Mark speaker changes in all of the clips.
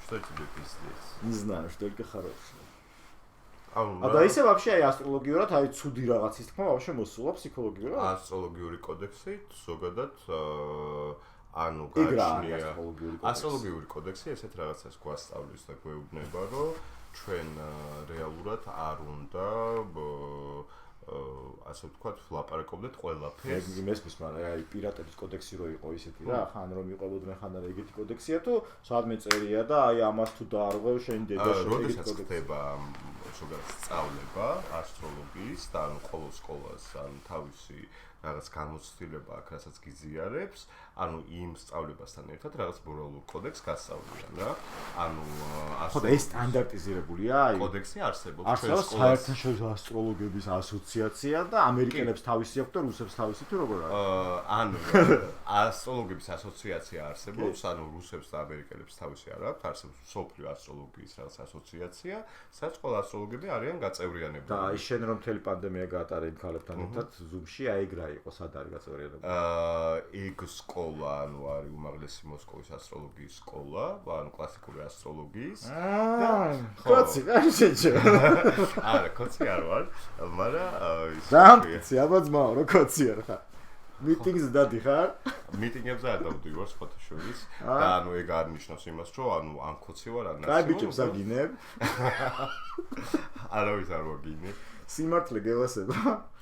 Speaker 1: что тебе пиздец?
Speaker 2: Не знаю, что только хорошее. Да ისე вообще აი ასტროლოგიურად აი ცუდი რაღაცის თქმა вообще მოსულა ფსიქოლოგიურად?
Speaker 1: ასტროლოგიური კოდექსი ზოგადად ანუ გაჩნია ასტროლოგიური კოდექსი ესეთ რაღაცას გვასწავლის და გვეუბნება რომ ჩვენ რეალურად არ უნდა ასე ვთქვათ ვლაპარაკობდეთ ყველაფერს.
Speaker 2: მესმის, მაგრამ აი პირატების კოდექსი რო იყო ისეთი რა, ხან რომ იყობოდნენ ხან არა ეგეთი კოდექსია თუ სადმე წერია და აი ამას თუ დაარღვევ შენ დედაშენ
Speaker 1: ეგეთი კოდექსი. როდესაც ხდება ზოგადად სწავლება ასტროლოგიის და ანუ ყოველ სკოლას ან თავისი რაღაც გამოცდილება აქვს, რასაც გიზიარებს, ანუ იმ სწავლებასთან ერთად რაღაც მორალურ კოდექსს გასწავლიან რა. ანუ
Speaker 2: ხო და ეს სტანდარტიზირებულია აი
Speaker 1: კოდექსი არსებობს
Speaker 2: ჩვენ სკოლაში. საერთაშორისო ასტროლოგების ასოციაცია და ამერიკელებს თავისი აქვს და რუსებს თავისი თუ როგორ არის?
Speaker 1: ანუ ასტროლოგების ასოციაცია არსებობს, ანუ რუსებს და ამერიკელებს თავისი არ აქვს, არსებობს მსოფლიო ასტროლოგიის რაღაც ასოციაცია, სადაც ყველა ასტროლოგები არიან გაწევრიანებული.
Speaker 2: და აი შენ რომ მთელი პანდემია გაატარე იმ ქალებთან ერთად Zoom-ში აი ეგ რა იყო, სად არის გაწევრიანებული?
Speaker 1: ეგ სკოლა, ანუ არის უმაღლესი მოსკოვის ასტროლოგიის სკოლა, ანუ კლასიკური ასტროლოგიის.
Speaker 2: კოცი, რა შეჭე?
Speaker 1: არა, კოცი არ ვარ, მაგრამ
Speaker 2: დამწი, აბა ძმაო, რა კოცი არ ხარ? მიტინგს დადიხარ?
Speaker 1: მიტინგებზე არ დავდივარ სხვათაშორის და ანუ ეგ არ ნიშნავს იმას, რომ ანუ ან კოცი ვარ, ან
Speaker 2: კაი ბიჭებს აგინებ?
Speaker 1: არავის არ ვაგინებ.
Speaker 2: სიმართლე გევასება?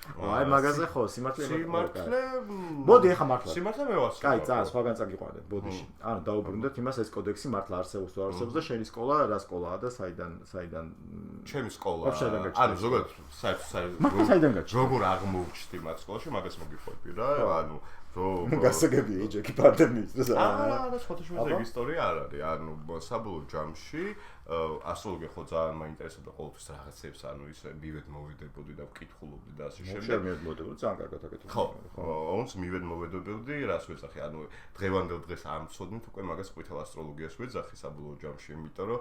Speaker 2: აი მაგაზე ხო, სიმართლე
Speaker 1: სიმართლე
Speaker 2: მოდი ახლა მართლა.
Speaker 1: სიმართლე მევასება.
Speaker 2: კაი, ძალიან სხვაგან წაგიყვანეთ ბოდიში. ანუ დაუბრუნდეთ იმას ეს კოდექსი მართლა არსებობს თუ არსებობს და შენი სკოლა რა სკოლაა და საიდან
Speaker 1: ჩემი სკოლა. ანუ ზოგადად
Speaker 2: საიდან
Speaker 1: როგორ აღმოჩნდი მათ სკოლაში, მაგას მოგიყვები რა, ანუ
Speaker 2: გასაგებია ეჯეკი პანდემიის და
Speaker 1: არა, სხვათაშორის ეგ ისტორია არ არის. ანუ საბოლოო ჯამში ასტროლოგია ხო ძალიან მაინტერესებდა ყოველთვის რაღაცებს, ანუ ისე მივედმოვედებოდი და ვკითხულობდი და ასე შემდეგ.
Speaker 2: მივედმოვედებოდი, ძალიან კარგად აკეთებდი.
Speaker 1: ხო, ონც მივედმოვედებოდი, რას ვეძახი, ანუ დღევანდელ დღეს არ მცოდნით უკვე მაგას ყვითელ ასტროლოგიას ვეძახი საბოლოო ჯამში, იმიტომ რომ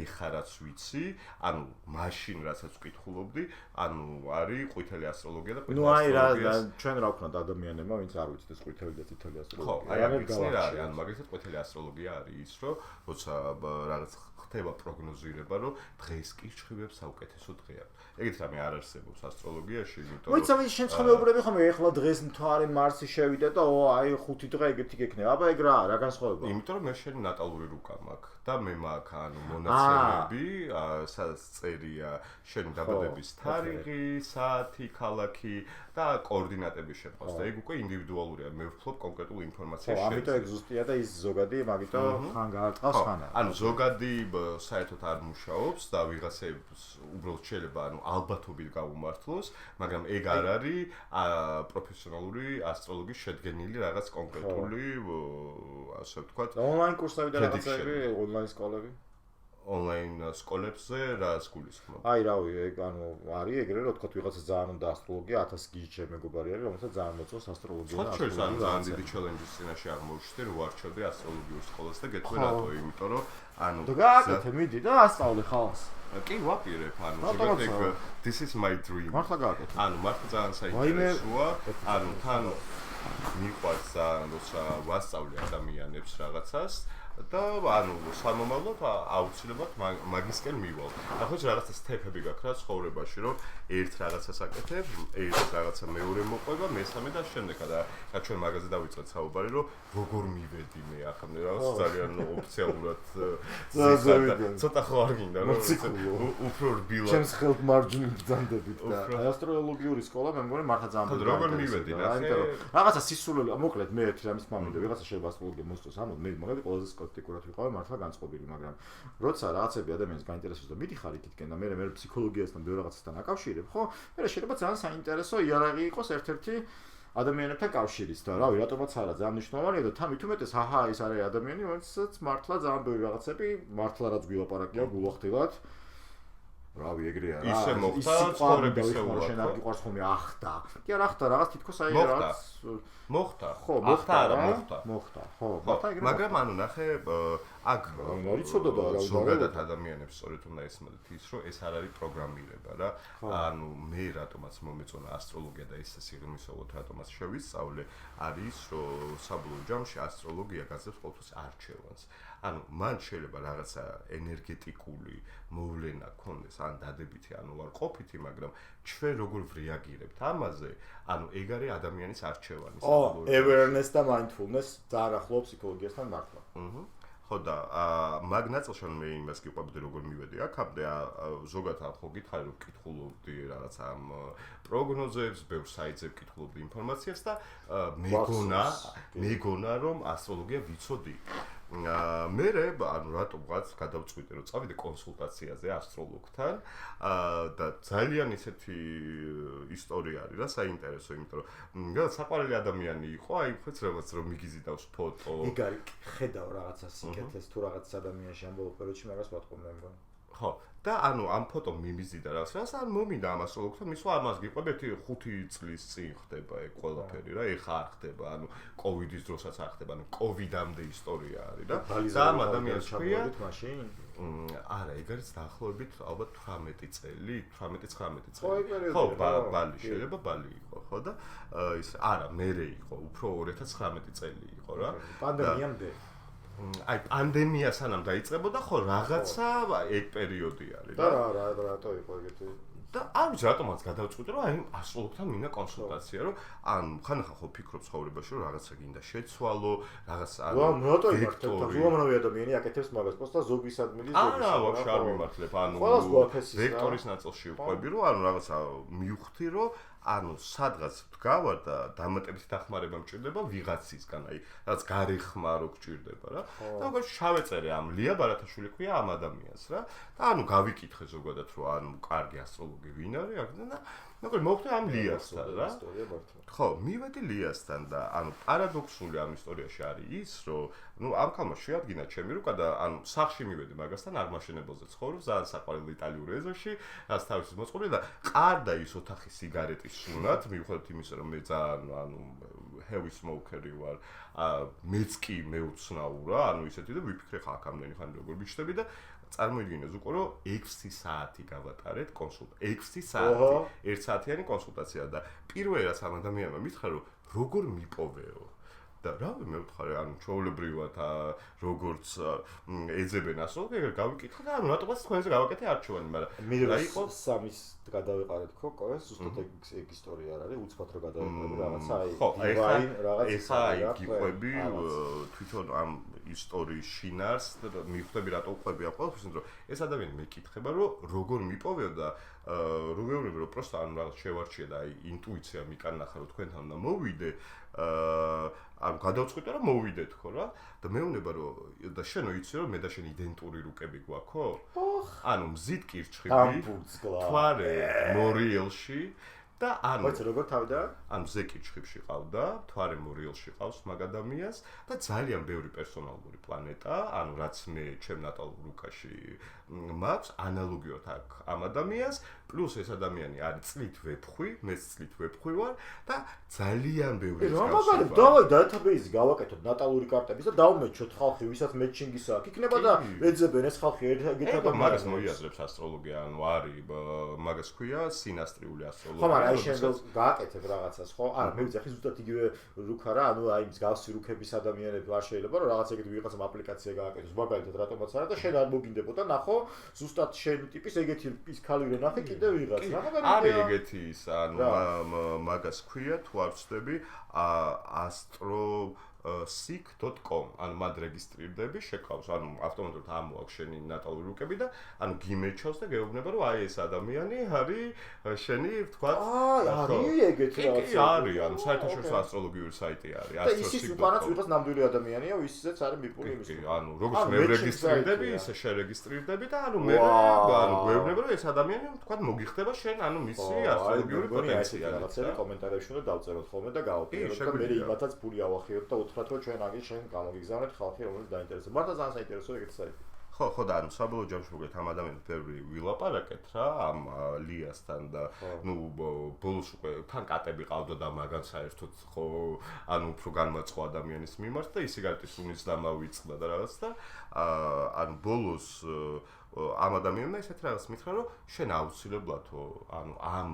Speaker 1: ეხა რაც ვიცი, ანუ მაშინ რასაც ვკითხულობდი, ანუ არის ყვითელი ასტროლოგია და
Speaker 2: ყვითელი ასტროლოგია. ნუ აი რა ჩვენ რა ვქნათ ადამიანებმა, ვინც არ ვიცით ეს ყვითელი და წითელი ასტროლოგია.
Speaker 1: ხო, აი ამით არის, ანუ მაგალითად ყვითელი ასტროლოგია არის ის, რომ როცა რაღაც ხდება პროგნოზირება, რომ დღეს კი ჩხიბებს საუკეთესო დღეა. ეგეთ რამე არ არსებობს ასტროლოგიაში, იმიტომ რომ
Speaker 2: მოიცავი შენ ცხოვრობები ხომ ეხლა დღეს მთვარე მარსი შევიდა და აი 5 დღე ეგეთი გექნება. აბა ეგ რა განსხვავება?
Speaker 1: იმიტომ რომ მე შენ ნატალური რუკა მაქვს და მე მაქვს ანუ მონაცემები, სადაც წერია შენი დაბადების თარიღი, საათი, ქალაქი და კოორდინატები შეყვას და ეგ უკვე ინდივიდუალურია. მე ვფლობ კონკრეტულ ინფორმაციას შენ.
Speaker 2: ამიტომ ეგ ზუსტია და ის ზოგადი, მაგიტომ ხან გაარტყავს ხან არა.
Speaker 1: ანუ ზოგადი საერთოდ არ მუშაობს და ვიღაცებს უბრალოდ შეიძლება ანუ ალბათობით გაუმართლოს, მაგრამ ეგ არ არის პროფესიონალური ასტროლოგის შედგენილი რაღაც კონკრეტული ასე ვთქვათ.
Speaker 2: ონლაინ კურსები და რაღაცები, ონლაინ სკოლები.
Speaker 1: ონლაინ სკოლებზე რას გულისხმობ?
Speaker 2: აი რავი, ეგ ანუ არის ეგრე რომ თქვა ვიღაცა ძალიან უნდა ასტროლოგია 1000 გიჟი მეგობარი არის, რომელსაც ძალიან მოწონს ასტროლოგია და
Speaker 1: ასტროლოგია. ძალიან დიდი ჩელენჯის წინაშე აღმოჩნდი, რომ ვარჩევდი ასტროლოგიურ სკოლას და გეტყვი რატო, იმიტომ რომ ანუ
Speaker 2: გააკეთე მიდი და ასწავლე ხალხს.
Speaker 1: კი ვაპირებ, ანუ ზოგადად this is my dream.
Speaker 2: მართლა გააკეთე.
Speaker 1: ანუ მართლა ძალიან საინტერესოა, ანუ თან მიყვარს ძალიან როცა ვასწავლე ადამიანებს რაღაცას და ანუ სამომავლოდ აუცილებლად მაგისკენ მივალ. ახლა რაღაცა სტეპები გაქვს რა ცხოვრებაში, რომ ერთ რაღაცას აკეთებ, ერთ რაღაცა მეორე მოყვება, მესამე და შემდეგა და ჩვენ მაგაზე დავიწყეთ საუბარი, რომ როგორ მივედი მე ახლა რაღაც ძალიან ოფიციალურად ცოტა ხო არ გინდა რომ უფრო რბილად
Speaker 2: ჩემს ხელთ მარჯვნივ ბრძანდებით და ასტროლოგიური სკოლა მე მგონი მართლა ძალიან
Speaker 1: და როგორ მივედი ნახე
Speaker 2: რაღაცა სისულელი მოკლედ მე ერთი რამის მამინდა ვიღაცა შეიძლება ასტროლოგია მოსწოს ანუ მე მაგალითად ყველაზე სკეპტიკურად ვიყავი მართლა განწყობილი მაგრამ როცა რაღაცები ადამიანს გაინტერესებს და მიდიხარ იქითკენ და მე ფსიქოლოგიასთან ბევრ რაღაცასთან აკავშირებ ხო მე შეიძლება ძალიან საინტერესო იარაღი იყოს ერთ-ერთი ადამიანებთან კავშირის და რავი რატომაც არა ძალიან მნიშვნელოვანია და თან მithumetes აჰა ეს არის ადამიანი რომელსაც მართლა ძალიან ბევრი რაღაცები მართლა რაც გვილაპარაკია გულახდილად რავი ეგრეა რა
Speaker 1: ისე მოხდა ცხოვრებისეულად
Speaker 2: შენ არ გიყვარს ხოლმე ახდა კი არა ახდა რაღაც თითქოს აი რაღაც
Speaker 1: მოხდა
Speaker 2: ხო მოხდა ხო მოხდა ხო
Speaker 1: მაგრამ ანუ ნახე აქ
Speaker 2: არიცოდა და
Speaker 1: ზოგადად ადამიანებს სწორედ უნდა ესმოდეთ ის, რომ ეს არ არის პროგრამირება რა. ანუ მე რატომაც მომეწონა ასტროლოგია და ეს სიღრმისეულად რატომაც შევისწავლე, არის რომ საბოლოო ჯამში ასტროლოგია გაძლევს ყოველთვის არჩევანს. ანუ მან შეიძლება რაღაცა ენერგეტიკული მოვლენა ქონდეს, ან დადებითი, ანუ არ ყოფითი, მაგრამ ჩვენ როგორ ვრეაგირებთ ამაზე, ანუ ეგ არის ადამიანის არჩევანი.
Speaker 2: Awareness და mindfulness ძალიან ახლო ფსიქოლოგიასთან მართლა.
Speaker 1: ხო და მაგ ნაწილში მე იმას გიყვებდი როგორ მივედი აქამდე ზოგადად ხო გითხარი რომ კითხულობდი რაღაც ამ პროგნოზებს, ბევრ საიტზე ვკითხულობდი ინფორმაციას და მეგონა რომ ასტროლოგია ვიცოდი. მე ანუ რატომღაც გადავწყვიტე რომ წავიდე კონსულტაციაზე ასტროლოგთან და ძალიან ისეთი ისტორია არის რა საინტერესო, იმიტომ რომ რაღაც საყვარელი ადამიანი იყო, აი ხოც რაღაც რომ მიგიზიდავს ფოტო.
Speaker 2: იქ არის ხედავ რაღაცა სიკეთეს თუ რაღაც ადამიანში ამ ბოლო პერიოდში მაგას ვატყობ მე მგონი.
Speaker 1: ხო და ანუ ამ ფოტო მიმიზიდა რაღაც ან მომინდა ამ ასტროლოგთან მისვა ამას გიყვებეთი 5 წლის წინ ხდება ეგ ყველაფერი რა ეხა არ ხდება ანუ კოვიდის დროსაც არ ხდება ანუ კოვიდამდე ისტორია არის და ამ ადამიანს ქვია არა ეგ არის დაახლოებით ალბათ 18 წელი 18-19 წელი ხო ბალი შეიძლება ბალი იყო ხო და ის არა მერე იყო უფრო 2019 წელი იყო რა
Speaker 2: პანდემიამდე
Speaker 1: აი პანდემია სანამ დაიწყებოდა ხო რაღაცა ეგ პერიოდი არის
Speaker 2: და რატო იყო ეგეთი
Speaker 1: და არ ვიცი რატომაც გადავწყვიტე რომ აი ასტროლოგთან მინდა კონსულტაცია რომ ან ხანახან ხო ფიქრობ ცხოვრებაში რომ რაღაცა გინდა შეცვალო რაღაც
Speaker 2: ანუ რატო იმართებ და უამრავი ადამიანი აკეთებს მაგას პოსტა ზოგის ადმინის ზოგის
Speaker 1: არა ვაფშე არ მიმართლებ ანუ ვექტორის ნაწილში ვყვები რომ ანუ რაღაცა მივხვდი რომ ანუ სადღაც ვდგავარ და დამატებითი დახმარება მჭირდება ვიღაცისგან, აი, რაც გარეხმა რო გჭირდება რა. და უკვე შავეწერე ამ ლია ბარათაშვილი ქვია ამ ადამიანს რა. და ანუ გავიკითხე ზოგადად რომ ანუ კარგი ასტროლოგი ვინ არის აქ და მაგრამ მოვხდი ამ ლიასთან რა. ხო, მივედი ლიასთან და ანუ პარადოქსული ამ ისტორიაში არის ის, რომ ნუ ამ ხალხმა შეადგინა ჩემი რუკა და ანუ სახში მივედი მაგასთან აღმაშენებელზე ცხოვრობს, ძალიან საყვარელ იტალიურ ეზოში, რაც თავის მოწყობილი და ყარდა ის ოთახი სიგარეტის სუნად, მიუხედავად იმისა, რომ მე ძალიან ანუ heavy smoker-ი ვარ, მეც კი მეუცნაურა, ანუ ისეთი და ვიფიქრე ხა აქამდენი ხანი როგორ მიჩნდები და წარმოიდგინეთ უკვე რომ 6 საათი გავატარეთ კონსულტაცია 6 საათი 1 საათიანი კონსულტაცია და პირველი რაც ამ ადამიანმა მითხრა რომ როგორ მიპოვეო და რავი მე ვთხარი ანუ ჩვეულებრივად როგორც ეძებენ ასროლოგია ეგ გავიკითხე და ანუ რატომაც თქვენზე გავაკეთე არჩევანი მაგრამ
Speaker 2: რა იყო სამის გადავიყარეთ ხო კორეს ზუსტად ეგ ისტორია არ არის უცბად რომ გადავიყარეთ რაღაცა აი დივაინ რაღაც
Speaker 1: ეხა გიყვები თვითონ ამ ისტორიის შინარს და მივხვდები რატო ვყვები ამ ყველაფერს რომ ეს ადამიანი მეკითხება რომ როგორ მიპოვეო და როგეურები რომ პროსტა ანუ რაღაც შევარჩიე და აი ინტუიცია მიკანახა რომ თქვენთან უნდა მოვიდე ანუ გადავწყვიტე რომ მოვიდეთ ხო რა და მეუბნება რომ და შენო იცი რომ მე და შენ იდენტური რუკები გვაქვს ხო ანუ მზით კირჩხიბი თვარე მორიელში და ანუ
Speaker 2: მოიცა როგორ თავდა
Speaker 1: ანუ მზე კირჩხიბში ყავდა თვარე მორიელში ყავს მაგ ადამიანს და ძალიან ბევრი პერსონალური პლანეტა ანუ რაც მე ჩემ ნატალურ რუკაში მაქვს ანალოგიურად აქ ამ ადამიანს პლუს ეს ადამიანი არის წლით ვეფხვი მეც წლით ვეფხვი ვარ და ძალიან ბევრი
Speaker 2: მაგალითად დავაი დატაბეიზი გავაკეთოთ ნატალური კარტების და დავმეჩოთ ხალხი ვისაც მეჩინგის აქვს იქნება და ეძებენ ეს ხალხი ეგეთ ადამიანს
Speaker 1: მაგას მოიაზრებს ასტროლოგია ანუ არის მაგას ქვია სინასტრიული ასტროლოგია
Speaker 2: ხო მაგრამ აი შენ გააკეთებ რაღაცას ხო არა მე ვიცი ახლა ზუსტად იგივე რუქა რა ანუ აი მსგავსი რუქების ადამიანები არ შეიძლება რომ რაღაც ეგეთი ვიღაცა აპლიკაცია გააკეთოს მაგალითად რატომაც არა და შენ არ მოგინდებოდა ნახო ზუსტად შენი ტიპის ეგეთი ის ხალი რო ნახე კიდე ვიღაც რა
Speaker 1: არის ეგეთი ის ანუ მაგას ქვია თუ არ ვცდები astro.sic.com ანუ მად რეგისტრირდები შეკავს ანუ ავტომატურად ამოაქვს შენი ნატალური რუკები და ანუ გიმეჩავს და გეუბნება რომ აი ეს ადამიანი არის შენი ვთქვათ
Speaker 2: არის ეგეთი რაღაც
Speaker 1: არის ანუ საერთაშორისო ასტროლოგიური საიტი არის
Speaker 2: და ისიც უკანაც ვიღაც ნამდვილი ადამიანია ვისაც არის მიპოვი იმის
Speaker 1: ანუ როგორც მე რეგისტრირდები ისე შერეგისტრირდები და ანუ მე ანუ გეუბნება რომ ეს ადამიანი ვთქვათ მოგიხდება შენ ანუ მისი ასტროლოგიური პოტენციალი
Speaker 2: რაღაცები კომენტარებში უნდა დავწეროთ ხოლმე და გავაკეთოთ და მე იმათაც ფული ავახიოთ და უთხრათ რომ ჩვენ აგერ შენ გამოგიგზავნეთ ხალხი რომელიც დაინტერესდება. მართლა ძალიან საინტერესოა ეგეთი საიტი.
Speaker 1: ხო და ანუ საბოლოო ჯამში მოგეთ ამ ადამიანს ბევრი ვილაპარაკეთ რა ამ ლიასთან და ნუ ბოლოს უკვე თან კატები ყავდა და მაგან საერთოდ ხო ანუ უფრო განმაწყო ადამიანის მიმართ და სიგარეტის უნის დამავიწყდა და რაღაც და ანუ ბოლოს ამ ადამიანმა ესეთ რაღაც მითხრა რომ შენ აუცილებლადო ანუ ამ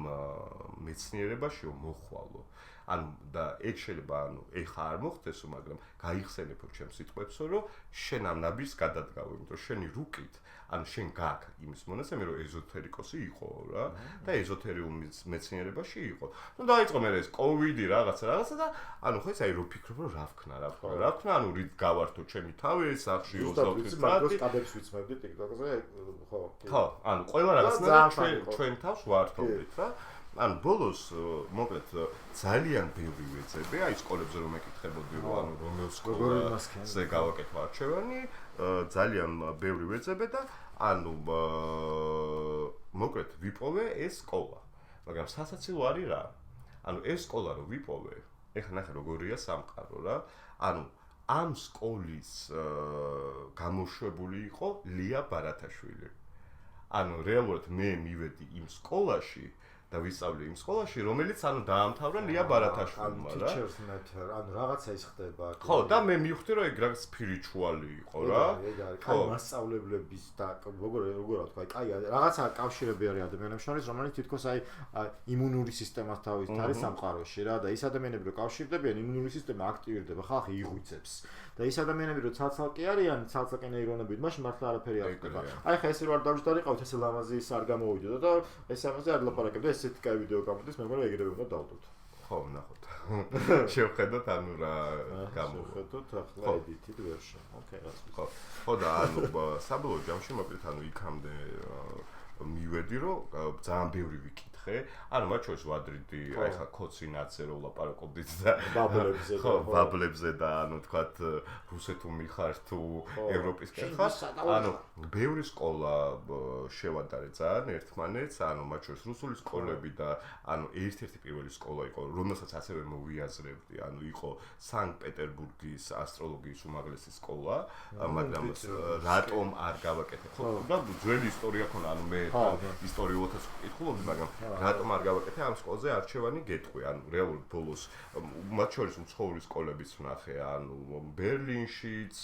Speaker 1: მეცნიერებაშიო მოხვალო ანუ და ეგ შეიძლება ანუ ეხა არ მოხდესო მაგრამ გაიხსენებო ჩემს სიტყვებსო რომ შენ ამ ნაბიჯს გადადგავო იმიტომ რომ შენი რუკით ანუ შენ გაქვს იმის მონაცემი რომ ეზოთერიკოსი იყო რა და ეზოთერიულ მეცნიერებაში იყო ну დაიწყო მე ეს კოვიდი რაღაცა და ანუ ხო ეს აი რო ფიქრობ რომ რა ვქნა ანუ რით გავართო ჩემი თავი სახში 24 საათი
Speaker 2: კადებს ვიცმევდი TikTok-ზე
Speaker 1: ხო ანუ ყველა რაღაცა ჩვენ თავს ვართობდით რა ანუ ბოლოს მოკლედ ძალიან ბევრი ვეძებე აი სკოლებზე რომ ეკითხებოდი რომ ანუ რომელ სკოლაზე გავაკეთო არჩევანი ძალიან ბევრი ვეძებე და ანუ მოკლედ ვიპოვე ეს სკოლა მაგრამ სასაცილო არის რა ანუ ეს სკოლა რომ ვიპოვე ეხლა ნახე როგორია სამყარო რა ანუ ამ სკოლის გამოშვებული იყო ლია ბარათაშვილი ანუ რეალურად მე მივედი იმ სკოლაში და ვისწავლე იმ სკოლაში, რომელიც ანუ დაამთავრა ლია ბარათაშვილმა რა.
Speaker 2: Teachers matter, ანუ რაღაცა ის ხდება.
Speaker 1: ხო, და მე მივხვდი რომ ეგ რა სპირიჩუალი იყო რა.
Speaker 2: ხო, მასწავლებლების და როგორ ვთქვა, კაი, რაღაცა კავშირები არის ადამიანებს შორის, რომელიც თითქოს აი იმუნური სისტემას თავის არის სამყაროში რა და ის ადამიანები რო კავშირდებიან, იმუნური სისტემა აქტივირდება, ხალხი იღვიძებს. და ის ადამიანები რო ცალ-ცალკე არიან, ცალ-ცალკე ნეირონებით, მაშინ მართლა არაფერი არ ხდება. აი ხა ეს რო არ დავჯდარიყავით, ესე ლამაზი ის არ გამოვიდოდა და ეს ამაზე არ ლაპარაკებდა, ესეთი კაი ვიდეო გამოდის, მე მგონი ეგრევე უნდა დავდოთ.
Speaker 1: ხო, ნახოთ. შევხედოთ ანუ რა
Speaker 2: გამოვხედოთ ახლა edit-ით version. ოკეი, რა.
Speaker 1: ხო და ანუ საბოლოო ჯამში მოკლედ ანუ იქამდე მივედი რომ ძალიან ბევრი ვიკითხე. ანუ მათ შორის ვადრიდი, აი ხა კოცინაძე რო ლაპარაკობდით და
Speaker 2: ბაბლებზე
Speaker 1: ხო, ბაბლებზე და ანუ თქვათ რუსეთუ მიხარ თუ ევროპისკენ ხარ. ანუ ბევრი სკოლა შევადარე ძალიან ერთმანეთს, ანუ მათ შორის რუსული სკოლები და ანუ ერთ-ერთი პირველი სკოლა იყო, რომელსაც ასევე მოვიაზრებდი, ანუ იყო სანქტ-პეტერბურგის ასტროლოგიის უმაღლესი სკოლა, მაგრამ რატომ არ გავაკეთე? ხო, და ძველი ისტორია ქონა, ანუ მე ისტორიულადაც ვკითხულობდი, მაგრამ რატომ არ გავაკეთე ამ სკოლაზე არჩევანი გეტყვი, ანუ რეალურად ბოლოს მათ შორის უცხოური სკოლებიც ვნახე, ანუ ბერლინშიც,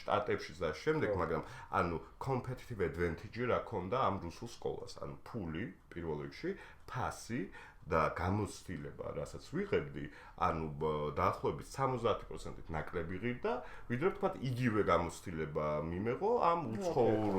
Speaker 1: შტატებშიც და შემდეგ, მაგრამ ანუ competitive advantage რა ქონდა ამ რუსულ სკოლას, ანუ ფული პირველ რიგში, ფასი და გამოცდილება, რასაც ვიღებდი, ანუ დაახლოებით 70%-ით ნაკლები ღირდა, ვიდრე თქვათ იგივე გამოცდილება მიმეღო ამ უცხოურ,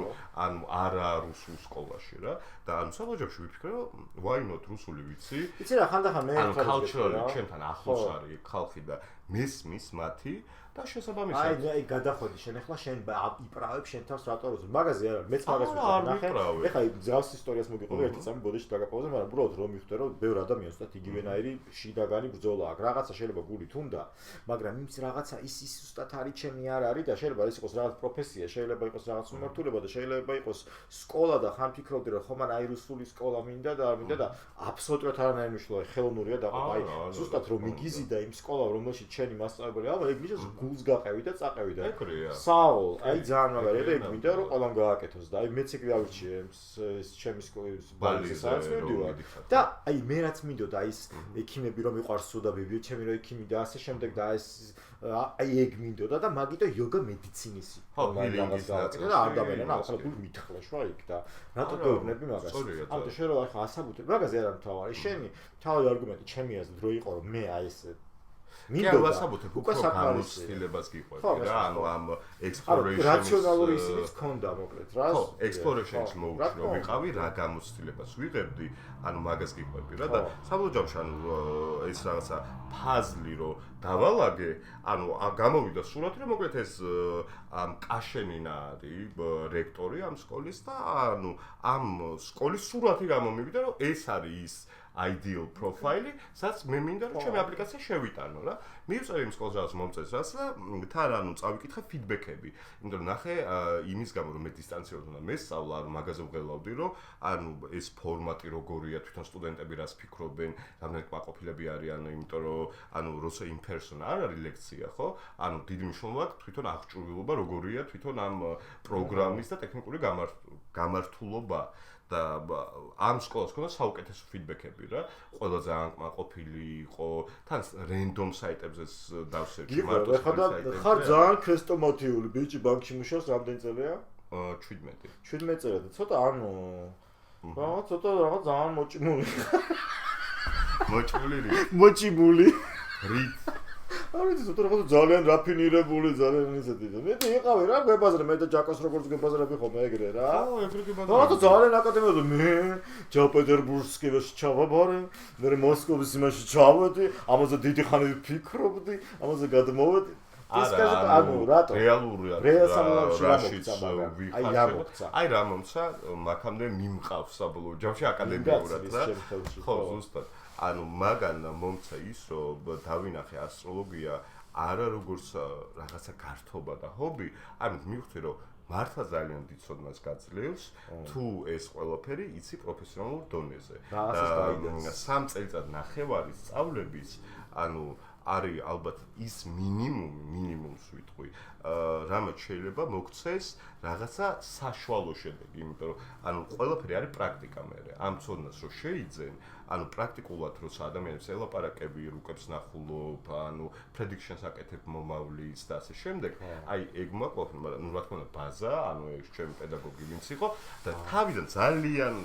Speaker 1: ანუ არა რუსულ სკოლაში რა. და ანუ საბოლოოში ვიფიქრე, რომ why not რუსული ვიცი?
Speaker 2: იცი რა, ხანდახან მე
Speaker 1: ანუ culturally ჩემთან ახლოს არის ხალხი და მესმის მათი და შესაბამისად
Speaker 2: აი გადახვედი შენ ახლა შენ იპრავებ შენ თავს რატო რუსულ მაგაზე არა მეც მაგას ვიხარ ეხლა ძავს ისტორიას მოგიყვება ერთი წამი ბოდიში დაგაპაუზე მაგრამ უბრალოდ რომ მივხვდე რომ ბევრ ადამიანს უბრალოდ იგივენაირი შიდაგანი ბრძოლა აქვს რაღაცა შეიძლება გულით უნდა მაგრამ იმის რაღაცა ის უბრალოდ არის ჩემი არ არის და შეიძლება ეს იყოს რაღაც პროფესია შეიძლება იყოს რაღაც მიმართულება და შეიძლება იყოს სკოლა და ხან ფიქრობდი რომ ხომ აი რუსული სკოლა მინდა და არ მინდა და აბსოლუტურად არანაირი მნიშვნელობა ხელოვნურია და აი უბრალოდ რომ მიგიზი და იმ სკოლა რომელშიც შენი მასწავლებელი არა ეგ ნიშნავს გულს გაყევი და წაყევი და საულ აი ძალიან მაგარია და ეგ მინდა რომ ყველამ გააკეთოს და აი მეც ეგ დავირჩიე ეს ჩემი სკოლის ბალისას მივდივარ და აი მე რაც მინდოდა აი ეს ექიმები რომ მიყვარს სულ და ბიბლიო ჩემი რო ექიმი და ასე შემდეგ და ეს აი ეგ მინდოდა და მაგიტო იოგა მედიცინისი
Speaker 1: ხო ჰილინგის ნაწილი
Speaker 2: და არ დავენა ახლა გულ მითხლა შვა იქ და რატო გეუბნები მაგას ამიტომ შენ რო ახლა ასაბუთებ მაგაზე არა მთავარი შენი თავი არგუმენტი ჩემი აზრით რო იყო რომ მე აი ეს
Speaker 1: მინდოდა ვასაბუთებ უკვე გამოცდილებას გიყვები რა ანუ ამ ექსპლორეიშნის
Speaker 2: რაციონალური ისიც ქონდა მოკლედ რა
Speaker 1: ხო ექსპლორეიშნის მოუჩნო ვიყავი რა გამოცდილებას ვიღებდი ანუ მაგას გიყვები რა და საბოლოო ჯამში ანუ ეს რაღაცა ფაზლი რო დავალაგე ანუ გამოვიდა სურათი რომ მოკლედ ეს ამ კაშენინა არის რექტორი ამ სკოლის და ანუ ამ სკოლის სურათი გამომივიდა რომ ეს არის ის ideal profile, სადაც მე მინდა რომ ჩემი აპლიკაცია შევიტანო რა. მივწერე იმ სკოლას რაღაც მომწეს რას და თან ანუ წავიკითხე ფიდბექები. იმიტომ რომ ნახე იმის გამო რომ მე დისტანციურად უნდა მესწავლა, ანუ მაგაზე ვღელავდი რომ ანუ ეს ფორმატი როგორია, თვითონ სტუდენტები რას ფიქრობენ, რამდენი კმაყოფილები არიან, იმიტომ რომ ანუ როცა person არ არის ლექცია, ხო? ანუ დიდი მნიშვნელობა თვითონ აღჭურვილობა როგორია თვითონ ამ პროგრამის და ტექნიკური გამართულობა და ამ სკოლას ქონდა საუკეთესო ფიდბექები რა. ყველა ძალიან კმაყოფილი იყო, თან რენდომ საიტებზეც დავსერჩი
Speaker 2: მარტო საიტებზე. ხარ ძალიან ქრესტომატიული ბიჭი, ბანკში მუშაობს რამდენი წელია?
Speaker 1: 17.
Speaker 2: 17 წელი და ცოტა ცოტა რაღაც ძალიან მოჭიმული. მოჭიმული. რით. არის ცოტა რაღაც ძალიან რაფინირებული, ძალიან ისეთი. მე იყავი რა, გვებაზრე მე და ჯაკოს როგორც გვებაზრები ხომ ეგრე რა.
Speaker 1: ეგრე გვებაზრე.
Speaker 2: რაღაც ძალიან აკადემიურად მე ჯანპეტერბურგსკიში ჩავაბარე, მე მოსკოვის იმაში ჩავედი, ამაზე დიდი ხანი ვფიქრობდი, ამაზე გადმოვედი. რატო?
Speaker 1: რეალურია. აი რა მომცა, მაგამდე მიმყავს საბოლოო ჯამში აკადემიურად რა. ხო, ზუსტად. ანუ მაგან მომცა ის, რომ დავინახე ასტროლოგია არა როგორც რაღაცა გართობა და ჰობი, ამით მივხვდი, რომ მართლა ძალიან დიდ ცოდნას გაძლევს, თუ ეს ყველაფერი იცი პროფესიონალურ დონეზე. და 3 წელიწად ნახევარი სწავლების, ანუ არის ალბათ ის მინიმუმს ვიტყვი, რამაც შეიძლება მოგცეს რაღაცა საშუალო შედეგი, იმიტომ რომ ანუ ყველაფერი არის პრაქტიკა მერე. ამ ცოდნას რო შეიძენ, ანუ პრაქტიკულად როცა ადამიანებს ელაპარაკები, რუკებს ნახულობ, ანუ predictions აკეთებ მომავლის და ასე შემდეგ, აი ეგ მაქვს, მაგრამ ნუ რა თქმა უნდა ბაზა, ანუ ეს ჩემი პედაგოგი ვინც იყო და თავიდან ძალიან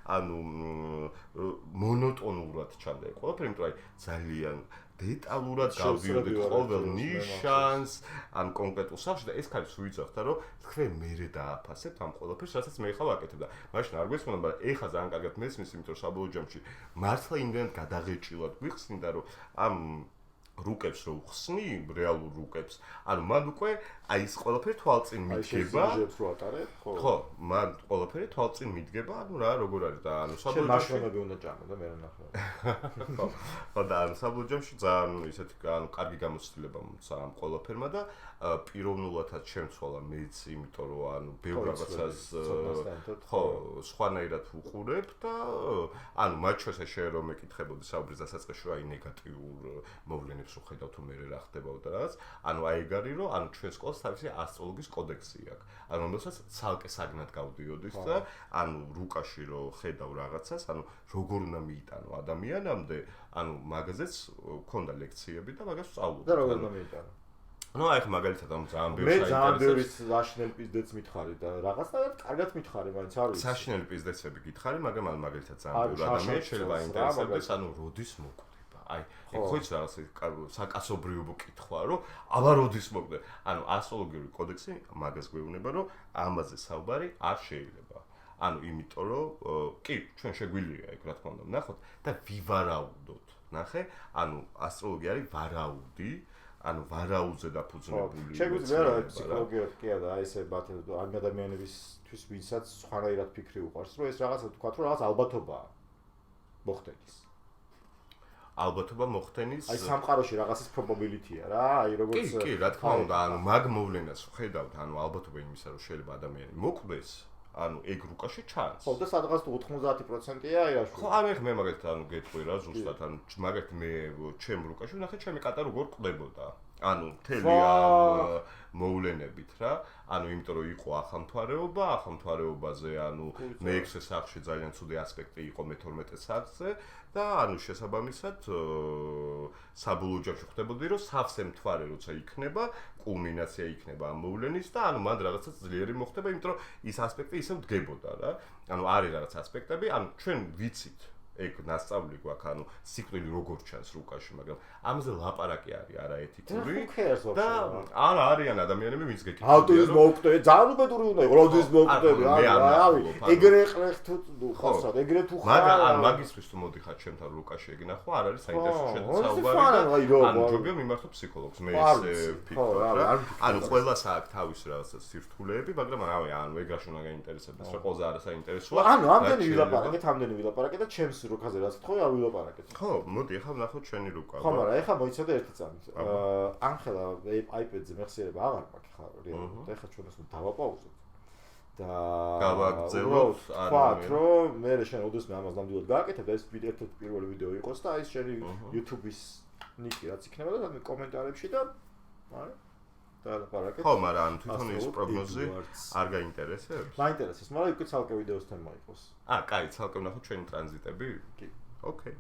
Speaker 1: ანუ მონოტონურად ჩანდა ყველაფერი, იმიტომ რომ აი ძალიან დეტალურად გავდიოდით ყოველ ნიშანს, ან კონკრეტულ სახლში და ეს ხარ ვიძახდა, რომ თქვენ მერე დააფასებთ ამ ყველაფერს, რასაც მე ხავ აკეთებ და მაშინ არ გვესმოდა, მაგრამ ეხლა ძალიან კარგად მესმის, იმიტომ რომ საბოლოო ჯამში მართლა იმდენად გადაღეჭილად გვიხსნიდა, რომ ამ რუკებს რო ხსნი, რეალურ რუკებს, ანუ მან უკვე აი ეს ყველაფერი თვალწინ მიდგება. ხო, მან ყველაფერი თვალწინ მიდგება, ანუ რა როგორ არის და ანუ საბოლოო ჯამში
Speaker 2: ნაშრომები უნდა ჭამო და მე რა ნახავ.
Speaker 1: ხო, და ანუ საბოლოო ჯამში ძალიან ისეთი ანუ კარგი გამოცდილება მომცა ამ ყველაფერმა და პიროვნულადაც შემცვალა მეც, იმიტომ რომ ანუ ბევრ რაღაცას ხო, სხვანაირად ვუყურებ და ანუ მათ შორის შე რომ მეკითხებოდი საუბრის დასაწყისში, რომ აი ნეგატიურ მოვლენებს რო ხედავ თუ მე რა ხდებაო და რაღაც, ანუ აი ეგ არის რომ ანუ ჩვენ სკოლას თავისი ასტროლოგის კოდექსი აქვს. ანუ რომელსაც ცალკე საგნად გავდიოდით და ანუ რუკაში რო ხედავ რაღაცას, ანუ როგორ უნდა მიიტანო ადამიანამდე, ანუ მაგაზეც ქონდა ლექციები და მაგას ვსწავლობდი.
Speaker 2: და როგორ უნდა მიიტანო?
Speaker 1: ну აი ხ მაგალითად ამ ძალიან ბევრს
Speaker 2: მე ძალიან ბევრი საშინელი პიზდეც მითხარი და რაღაცნაირად კარგად მითხარი, მაინც არ ვიცი.
Speaker 1: საშინელი პიზდეცები გითხარი, მაგრამ მაგალითად ძალიან ბევრი ადამიანი შეიძლება აინტერესებდეს, ანუ როდის მოკვდება. აი, ეგ ხო ის რაღაცა საკასობრიობო კითხვა, რომ აბა როდის მოკვდება. ანუ ასტროლოგიური კოდექსი მაგას გვეუბნება, რომ ამაზე საუბარი არ შეიძლება. ანუ იმიტომ რომ კი, ჩვენ შეგვიძლია ეგ რა თქმა უნდა ვნახოთ და ვივარაუდოთ. ნახე, ანუ ასტროლოგია არის ვარაუდი. ანუ ვარაუდზე დაფუძნებული.
Speaker 2: შეგვიძლია რა ფსიქოლოგიურად კი არა, აი ესე ბათ ამ ადამიანებისთვის ვინცაც სხვანაირად ფიქრი უყარს, რომ ეს რაღაცა თქვა, რომ რაღაც ალბათობაა მოხდენის.
Speaker 1: ალბათობა მოხდენის.
Speaker 2: აი სამყაროში რაღაცის probability-ია რა, აი როგორც
Speaker 1: კი, რა თქმა უნდა, ანუ მაგ მოვლენას ვხედავთ, ანუ ალბათობა იმისა, რომ შეიძლება ადამიანი მოკვდეს. ანუ ეგ რუკაში ჩანს.
Speaker 2: ხო და სადღაც 90%-ია აი რაში.
Speaker 1: ხო, ანუ მე მაგალითად ანუ გეტყვი რა ზუსტად, ანუ მაგალითად მე ჩემ რუკაში ვნახე ჩემი კატა როგორ ყვდებოდა. ანუ მთელი ამ მოვლენებით რა. ანუ იმიტომ რომ იყო ახალმთვარეობაზე, ანუ მე-6 სახლში ძალიან ცუდი ასპექტი იყო მე-12 სახლზე და ანუ შესაბამისად საბოლოო ჯამში ხვდებოდი რომ სავსე მთვარე როცა იქნება, კულმინაცია იქნება ამ მოვლენის და ანუ მან რაღაცა ძლიერი მოხდება, იმიტომ რომ ის ასპექტი ისევ დგებოდა რა. ანუ არის რაღაც ასპექტები, ანუ ჩვენ ვიცით ეგ ნასწავლი გვაქვს, ანუ სიკვდილი როგორ ჩანს რუკაში, მაგრამ ამაზე ლაპარაკი არის არაეთიკური და არა არიან ადამიანები, ვინც გეკითხებიან.
Speaker 2: ავტოის მოუკვდე, ძალიან უბედური უნდა იყოს, როდის მოუკვდები, რავი, ეგრე ყლეხ თუ ხავსად, ეგრე თუ ხარ.
Speaker 1: მაგრამ ან მაგისტრის თუ მოდიხარ ჩემთან რუკაში ეგ ნახო, არ არის საინტერესო შეცდომები და ანუ ჯობია მიმართო ფსიქოლოგს, მე ესე ვფიქრობ რა. ანუ ყველას აქვს თავის რაღაცა სირთულეები, მაგრამ რავი, ანუ ეგრაში უნდა გაინტერესებდეს, რა ყველაზე არასაინტერესოა.
Speaker 2: ანუ ამდენი ვილაპარაკეთ და ჩემს რუკაზე რაც თქვი, არ ვილაპარაკეთ.
Speaker 1: ხო, მოდი ახლა ვნახოთ ჩვენი რუკა.
Speaker 2: ხო, მაგრამ ეხლა მოიცადე ერთი წამით. ანხელა iPad-ზე მეხსიერება აღარ მაქვს ხარ, რეალურად. ეხლა ჩვენ ეს დავაპაუზოთ. და
Speaker 1: გავაგზავნოთ,
Speaker 2: ანუ რომ მე შენ ოდესმე ამას ნამდვილად გააკეთებ და ეს ერთ-ერთი პირველი ვიდეო იყოს და აი შენი YouTube-ის ნიკი რაც იქნება და კომენტარებში და აი დაალაპარაკეთ.
Speaker 1: ხო, მაგრამ თვითონ ის პროგნოზი არ გაინტერესებს?
Speaker 2: მაინტერესებს, მაგრამ იქ ცალკე ვიდეოს თემა იყოს.
Speaker 1: კაი, ცალკე ვნახოთ ჩვენი ტრანზიტები?
Speaker 2: კი.
Speaker 1: ოკეი.